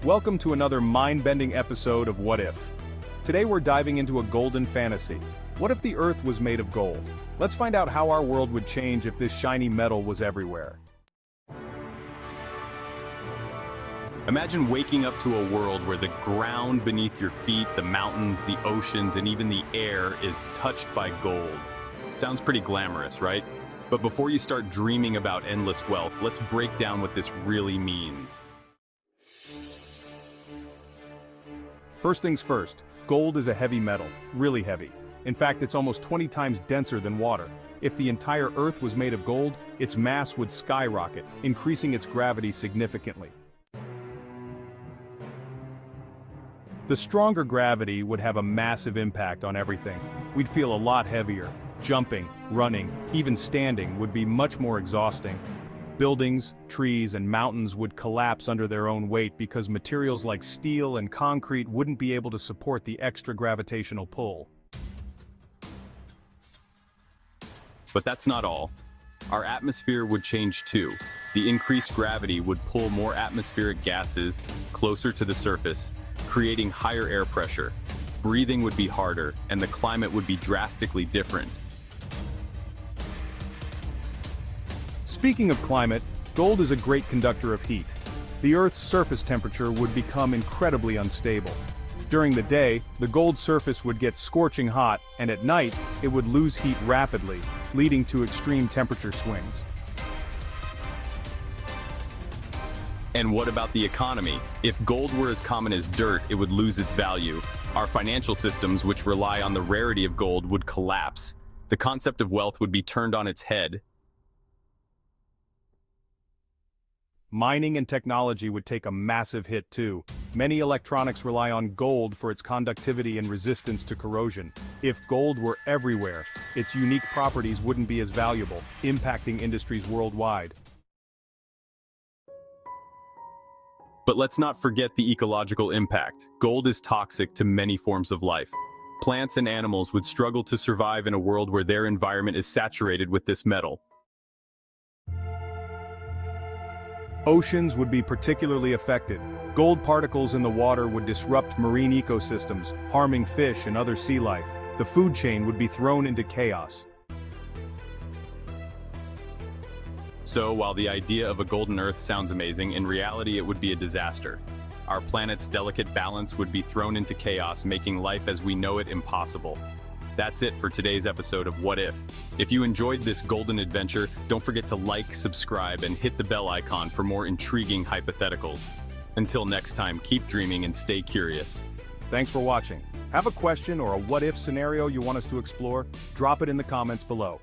Welcome to another mind-bending episode of What If? Today we're diving into a golden fantasy. What if the Earth was made of gold? Let's find out how our world would change if this shiny metal was everywhere. Imagine waking up to a world where the ground beneath your feet, the mountains, the oceans, and even the air is touched by gold. Sounds pretty glamorous, right? But before you start dreaming about endless wealth, let's break down what this really means. First things first, gold is a heavy metal, really heavy. In fact, it's almost 20 times denser than water. If the entire Earth was made of gold, its mass would skyrocket, increasing its gravity significantly. The stronger gravity would have a massive impact on everything. We'd feel a lot heavier. Jumping, running, even standing would be much more exhausting. Buildings, trees, and mountains would collapse under their own weight because materials like steel and concrete wouldn't be able to support the extra gravitational pull. But that's not all. Our atmosphere would change too. The increased gravity would pull more atmospheric gases closer to the surface, creating higher air pressure. Breathing would be harder, and the climate would be drastically different. Speaking of climate, gold is a great conductor of heat. The Earth's surface temperature would become incredibly unstable. During the day, the gold surface would get scorching hot, and at night, it would lose heat rapidly, leading to extreme temperature swings. And what about the economy? If gold were as common as dirt, it would lose its value. Our financial systems, which rely on the rarity of gold, would collapse. The concept of wealth would be turned on its head. Mining and technology would take a massive hit too. Many electronics rely on gold for its conductivity and resistance to corrosion. If gold were everywhere, its unique properties wouldn't be as valuable, impacting industries worldwide. But let's not forget the ecological impact. Gold is toxic to many forms of life. Plants and animals would struggle to survive in a world where their environment is saturated with this metal. Oceans would be particularly affected. Gold particles in the water would disrupt marine ecosystems, harming fish and other sea life. The food chain would be thrown into chaos. So, while the idea of a golden Earth sounds amazing, in reality it would be a disaster. Our planet's delicate balance would be thrown into chaos, making life as we know it impossible. That's it for today's episode of What If? If you enjoyed this golden adventure, don't forget to like, subscribe, and hit the bell icon for more intriguing hypotheticals. Until next time, keep dreaming and stay curious. Thanks for watching. Have a question or a what-if scenario you want us to explore? Drop it in the comments below.